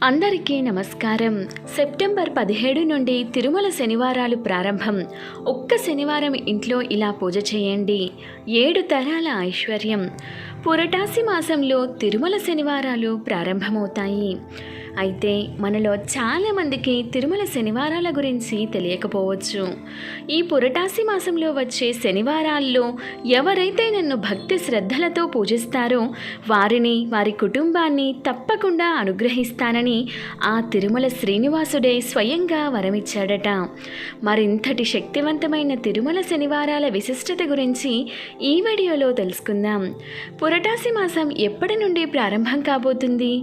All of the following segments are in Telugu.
అందరికీ నమస్కారం. సెప్టెంబర్ 17 నుండి తిరుమల శనివారాలు ప్రారంభం. ఒక్క శనివారం ఇంట్లో ఇలా పూజ చేయండి. 7 తరాల ఐశ్వర్యం. పురటాసి మాసంలో తిరుమల శనివారాలు ప్రారంభమవుతాయి. అయితే మనలో చాలామందికి తిరుమల శనివారాల గురించి తెలియకపోవచ్చు. ఈ పురటాసి మాసంలో వచ్చే శనివారాల్లో ఎవరైతే నన్ను భక్తి శ్రద్ధలతో పూజిస్తారో వారిని, వారి కుటుంబాన్ని తప్పకుండా అనుగ్రహిస్తానని ఆ తిరుమల శ్రీనివాసుడే స్వయంగా వరమిచ్చాడట. మరింతటి శక్తివంతమైన తిరుమల శనివారాల విశిష్టత గురించి ఈ వీడియోలో తెలుసుకుందాం. పురటాసి మాసం ఎప్పటి నుండి ప్రారంభం కాబోతుంది?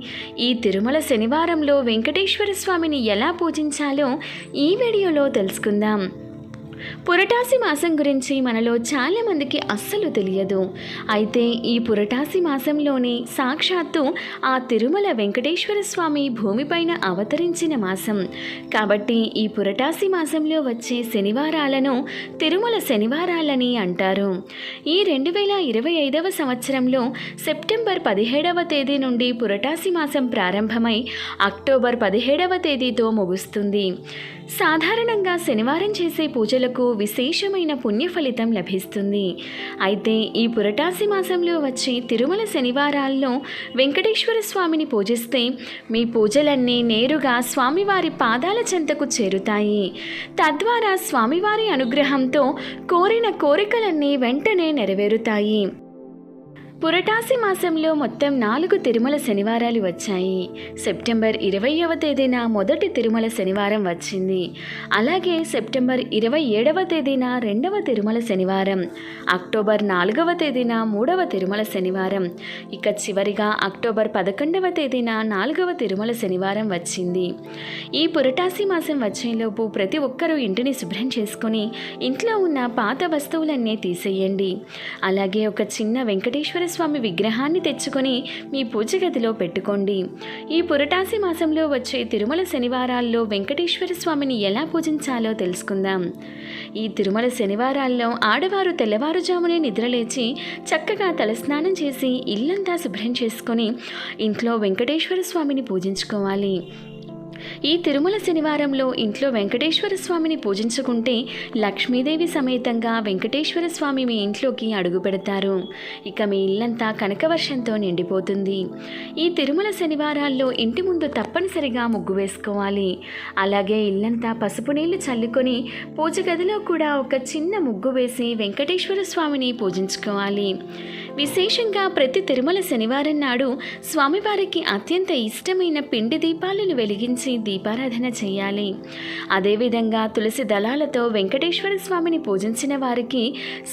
ఈ తిరుమల శనివారంలో వెంకటేశ్వర స్వామిని ఎలా పూజించాలో ఈ వీడియోలో తెలుసుకుందాం. పురటాసి మాసం గురించి మనలో చాలామందికి అస్సలు తెలియదు. అయితే ఈ పురటాసి మాసంలోనే సాక్షాత్తు ఆ తిరుమల వెంకటేశ్వర స్వామి భూమిపైన అవతరించిన మాసం. కాబట్టి ఈ పురటాసి మాసంలో వచ్చే శనివారాలను తిరుమల శనివారాలని అంటారు. ఈ 2025 సంవత్సరంలో సెప్టెంబర్ 17వ తేదీ నుండి పురటాసి మాసం ప్రారంభమై అక్టోబర్ 17వ తేదీతో ముగుస్తుంది. సాధారణంగా శనివారం చేసే పూజలకు విశేషమైన పుణ్య ఫలితం లభిస్తుంది. అయితే ఈ పురటాసి మాసంలో వచ్చే తిరుమల శనివారాల్లో వెంకటేశ్వర స్వామిని పూజిస్తే మీ పూజలన్నీ నేరుగా స్వామివారి పాదాల చెంతకు చేరుతాయి. తద్వారా స్వామివారి అనుగ్రహంతో కోరిన కోరికలన్నీ వెంటనే నెరవేరుతాయి. పురటాసి మాసంలో మొత్తం 4 తిరుమల శనివారాలు వచ్చాయి. సెప్టెంబర్ 20వ తేదీన మొదటి తిరుమల శనివారం వచ్చింది. అలాగే సెప్టెంబర్ 27వ తేదీన 2వ తిరుమల శనివారం, అక్టోబర్ 4వ తేదీన 3వ తిరుమల శనివారం, ఇక చివరిగా అక్టోబర్ 11వ తేదీన 4వ తిరుమల శనివారం వచ్చింది. ఈ పురటాసి మాసం వచ్చేలోపు ప్రతి ఒక్కరూ ఇంటిని శుభ్రం చేసుకొని ఇంట్లో ఉన్న పాత వస్తువులన్నీ తీసేయండి. అలాగే ఒక చిన్న వెంకటేశ్వర స్వామి విగ్రహాన్ని తెచ్చుకొని మీ పూజ గదిలో పెట్టుకోండి. ఈ పురటాసి మాసంలో వచ్చే తిరుమల శనివారాల్లో వెంకటేశ్వర స్వామిని ఎలా పూజించాలో తెలుసుకుందాం. ఈ తిరుమల శనివారాల్లో ఆడవారు తెల్లవారుజామునే నిద్రలేచి చక్కగా తలస్నానం చేసి ఇల్లంతా శుభ్రం చేసుకొని ఇంట్లో వెంకటేశ్వర స్వామిని పూజించుకోవాలి. ఈ తిరుమల శనివారంలో ఇంట్లో వెంకటేశ్వర స్వామిని పూజించుకుంటే లక్ష్మీదేవి సమేతంగా వెంకటేశ్వర స్వామి మీ ఇంట్లోకి అడుగు పెడతారు. ఇక మీ ఇల్లంతా కనకవర్షంతో నిండిపోతుంది. ఈ తిరుమల శనివారాల్లో ఇంటి ముందు తప్పనిసరిగా ముగ్గు వేసుకోవాలి. అలాగే ఇల్లంతా పసుపు నీళ్లు చల్లుకొని పూజ గదిలో కూడా ఒక చిన్న ముగ్గు వేసి వెంకటేశ్వర స్వామిని పూజించుకోవాలి. విశేషంగా ప్రతి తిరుమల శనివారం నాడు స్వామివారికి అత్యంత ఇష్టమైన పిండి దీపాలను వెలిగించి దీపారాధన చేయాలి. అదేవిధంగా తులసి దళాలతో వెంకటేశ్వర స్వామిని పూజించిన వారికి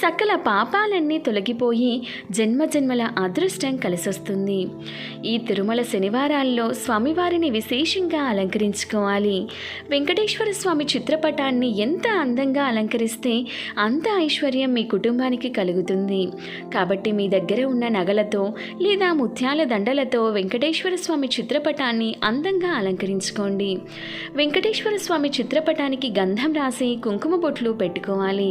సకల పాపాలన్నీ తొలగిపోయి జన్మజన్మల అదృష్టం కలిసొస్తుంది. ఈ తిరుమల శనివారాల్లో స్వామివారిని విశేషంగా అలంకరించుకోవాలి. వెంకటేశ్వర స్వామి చిత్రపటాన్ని ఎంత అందంగా అలంకరిస్తే అంత ఐశ్వర్యం మీ కుటుంబానికి కలుగుతుంది. కాబట్టి మీ దగ్గర ఉన్న నగలతో లేదా ముత్యాల దండలతో వెంకటేశ్వర స్వామి చిత్రపటాన్ని అందంగా అలంకరించుకోండి. వెంకటేశ్వర స్వామి చిత్రపటానికి గంధం రాసి కుంకుమ బొట్లు పెట్టుకోవాలి.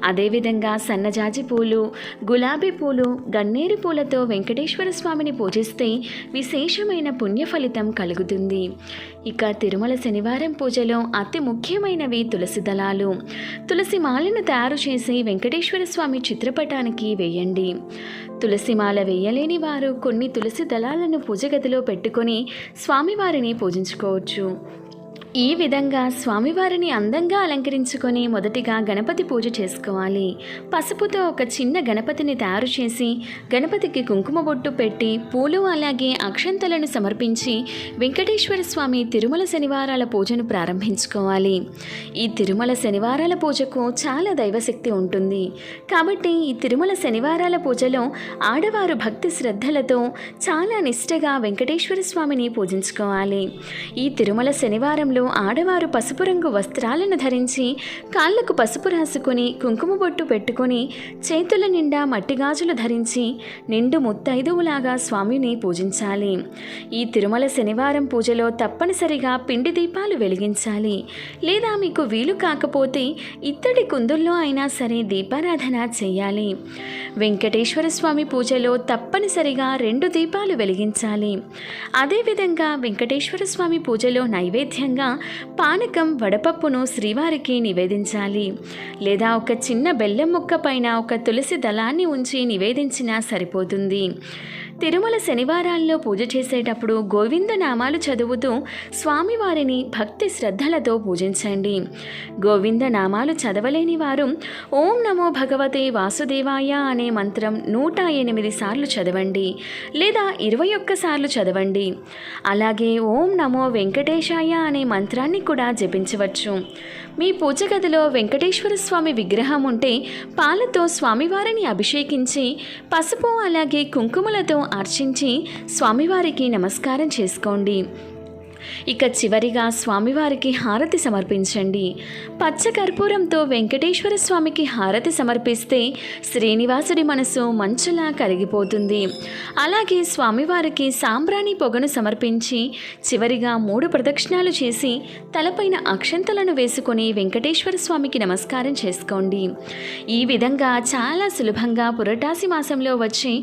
అదేవిధంగా సన్నజాజి పూలు, గులాబీ పూలు, గన్నేరు పూలతో వెంకటేశ్వర స్వామిని పూజిస్తే విశేషమైన పుణ్య ఫలితం కలుగుతుంది. ఇక తిరుమల శనివారం పూజలో అతి ముఖ్యమైనవి తులసి దళాలు. తులసి మాలను తయారు చేసి వెంకటేశ్వర స్వామి చిత్రపటానికి వేయండి. తులసి మాల వేయలేని వారు కొన్ని తులసి దళాలను పూజ గదిలో పెట్టుకొని స్వామివారిని పూజించుకోవచ్చు. ఈ విధంగా స్వామివారిని అందంగా అలంకరించుకొని మొదటిగా గణపతి పూజ చేసుకోవాలి. పసుపుతో ఒక చిన్న గణపతిని తయారు చేసి గణపతికి కుంకుమ బొట్టు పెట్టి పూలు అలాగే అక్షంతలను సమర్పించి వెంకటేశ్వర స్వామి తిరుమల శనివారాల పూజను ప్రారంభించుకోవాలి. ఈ తిరుమల శనివారాల పూజకు చాలా దైవశక్తి ఉంటుంది. కాబట్టి ఈ తిరుమల శనివారాల పూజలో ఆడవారు భక్తి శ్రద్ధలతో చాలా నిష్టగా వెంకటేశ్వర స్వామిని పూజించుకోవాలి. ఈ తిరుమల శనివారంలో నాడు ఆడవారు పసుపు రంగు వస్త్రాలను ధరించి కాళ్లకు పసుపు రాసుకొని కుంకుమ బొట్టు పెట్టుకొని చేతుల నిండా మట్టి గాజులు ధరించి నిండు ముత్తైదువులాగా స్వామిని పూజించాలి. ఈ తిరుమల శనివారం పూజలో తప్పనిసరిగా పిండి దీపాలు వెలిగించాలి. లేదా మీకు వీలు కాకపోతే ఇత్తడి కుందుల్లో అయినా సరే దీపారాధన చేయాలి. వెంకటేశ్వర స్వామి పూజలో తప్పనిసరిగా 2 దీపాలు వెలిగించాలి. అదేవిధంగా వెంకటేశ్వర స్వామి పూజలో నైవేద్యంగా పానకం వడపప్పును శ్రీవారికి నివేదించాలి. లేదా ఒక చిన్న బెల్లం ముక్క పైన ఒక తులసి దళాన్ని ఉంచి నివేదించినా సరిపోతుంది. తిరుమల శనివారాల్లో పూజ చేసేటప్పుడు గోవింద నామాలు చదువుతూ స్వామివారిని భక్తి శ్రద్ధలతో పూజించండి. గోవింద నామాలు చదవలేని వారు ఓం నమో భగవతే వాసుదేవాయ అనే మంత్రం 108 సార్లు చదవండి, లేదా 21 సార్లు చదవండి. అలాగే ఓం నమో వెంకటేశాయ అనే మంత్రాన్ని కూడా జపించవచ్చు. మీ పూజ గదిలో వెంకటేశ్వర స్వామి విగ్రహం ఉంటే పాలతో స్వామివారిని అభిషేకించి పసుపు అలాగే కుంకుమలతో అర్చించి స్వామివారికి నమస్కారం చేసుకోండి. ఇక చివరిగా స్వామివారికి హారతి సమర్పించండి. పచ్చ కర్పూరంతో వెంకటేశ్వర స్వామికి హారతి సమర్పిస్తే శ్రీనివాసుడి మనసు మంచులా కరిగిపోతుంది. అలాగే స్వామివారికి సాంబ్రాణి పొగను సమర్పించి చివరిగా 3 ప్రదక్షిణాలు చేసి తలపైన అక్షంతలను వేసుకొని వెంకటేశ్వర స్వామికి నమస్కారం చేసుకోండి. ఈ విధంగా చాలా సులభంగా పురటాసి మాసంలో వచ్చి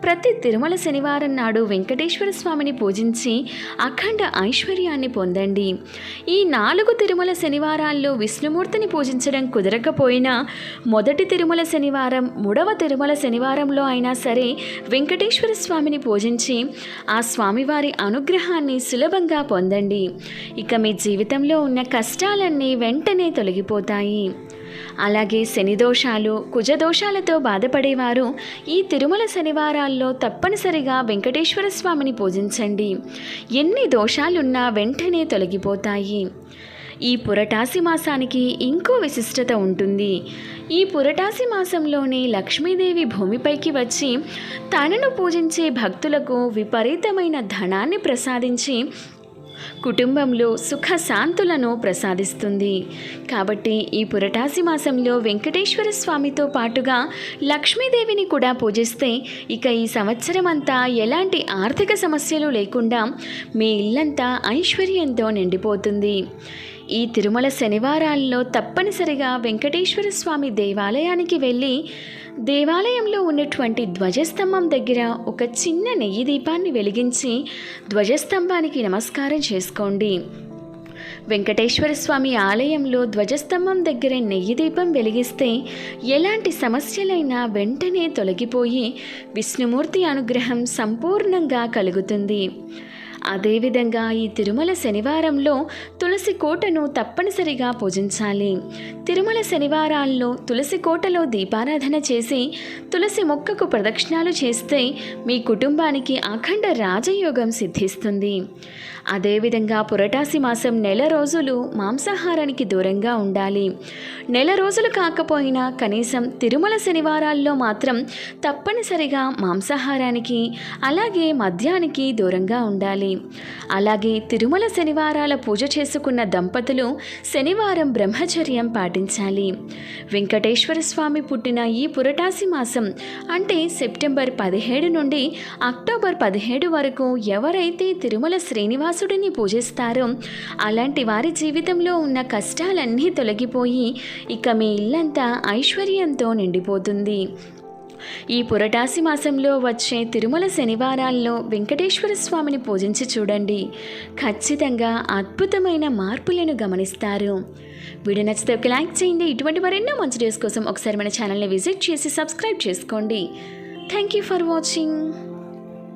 ప్రతి తిరుమల శనివారం నాడు వెంకటేశ్వర స్వామిని పూజించి అఖండ ఐశ్వర్యాన్ని పొందండి. ఈ 4 తిరుమల శనివారాల్లో విష్ణుమూర్తిని పూజించడం కుదరకపోయినా మొదటి తిరుమల శనివారం 3వ తిరుమల శనివారంలో అయినా సరే వెంకటేశ్వర స్వామిని పూజించి ఆ స్వామివారి అనుగ్రహాన్ని సులభంగా పొందండి. ఇక మీ జీవితంలో ఉన్న కష్టాలన్నీ వెంటనే తొలగిపోతాయి. అలాగే శని దోషాలు, కుజదోషాలతో బాధపడేవారు ఈ తిరుమల శనివారాల్లో తప్పనిసరిగా వెంకటేశ్వర స్వామిని పూజించండి. ఎన్ని దోషాలున్నా వెంటనే తొలగిపోతాయి. ఈ పురటాసి మాసానికి ఇంకో విశిష్టత ఉంటుంది. ఈ పురటాసి మాసంలోనే లక్ష్మీదేవి భూమిపైకి వచ్చి తనను పూజించే భక్తులకు విపరీతమైన ధనాన్ని ప్రసాదించి కుటుంబంలో సుఖ శాంతులను ప్రసాదిస్తుంది. కాబట్టి ఈ పురటాసి మాసంలో వెంకటేశ్వర స్వామితో పాటుగా లక్ష్మీదేవిని కూడా పూజిస్తే ఇక ఈ సంవత్సరం అంతా ఎలాంటి ఆర్థిక సమస్యలు లేకుండా మీ ఇల్లంతా ఐశ్వర్యంతో నిండిపోతుంది. ఈ తిరుమల శనివారాల్లో తప్పనిసరిగా వెంకటేశ్వర స్వామి దేవాలయానికి వెళ్ళి దేవాలయంలో ఉన్నటువంటి ధ్వజస్తంభం దగ్గర ఒక చిన్న నెయ్యి దీపాన్ని వెలిగించి ధ్వజస్తంభానికి నమస్కారం చేసుకోండి. వెంకటేశ్వర స్వామి ఆలయంలో ధ్వజస్తంభం దగ్గర నెయ్యి దీపం వెలిగిస్తే ఎలాంటి సమస్యలైనా వెంటనే తొలగిపోయి విష్ణుమూర్తి అనుగ్రహం సంపూర్ణంగా కలుగుతుంది. అదేవిధంగా ఈ తిరుమల శనివారంలో తులసి కోటను తప్పనిసరిగా పూజించాలి. తిరుమల శనివారాల్లో తులసి కోటలో దీపారాధన చేసి తులసి మొక్కకు ప్రదక్షిణాలు చేస్తే మీ కుటుంబానికి అఖండ రాజయోగం సిద్ధిస్తుంది. అదేవిధంగా పురటాసి మాసం 1 రోజులు మాంసాహారానికి దూరంగా ఉండాలి. 1 రోజులు కాకపోయినా కనీసం తిరుమల శనివారాల్లో మాత్రం తప్పనిసరిగా మాంసాహారానికి అలాగే మద్యానికి దూరంగా ఉండాలి. అలాగే తిరుమల శనివారాల పూజ చేసుకున్న దంపతులు శనివారం బ్రహ్మచర్యం పాటించాలి. వెంకటేశ్వర స్వామి పుట్టిన ఈ పురటాసి మాసం అంటే సెప్టెంబర్ 17 నుండి అక్టోబర్ 17 వరకు ఎవరైతే తిరుమల శ్రీనివాసుడిని పూజిస్తారో అలాంటి వారి జీవితంలో ఉన్న కష్టాలన్నీ తొలగిపోయి ఇక మీ ఇల్లంతా ఐశ్వర్యంతో నిండిపోతుంది. ఈ పురటాసి మాసంలో వచ్చే తిరుమల శనివారాల్లో వెంకటేశ్వర స్వామిని పూజించి చూడండి. ఖచ్చితంగా అద్భుతమైన మార్పులను గమనిస్తారు. వీడియో నచ్చితే ఒక లైక్ చేయండి. ఇటువంటి మరెన్నో మంచి డేస్ కోసం ఒకసారి మన ఛానల్ని విజిట్ చేసి సబ్స్క్రైబ్ చేసుకోండి. Thank you for watching.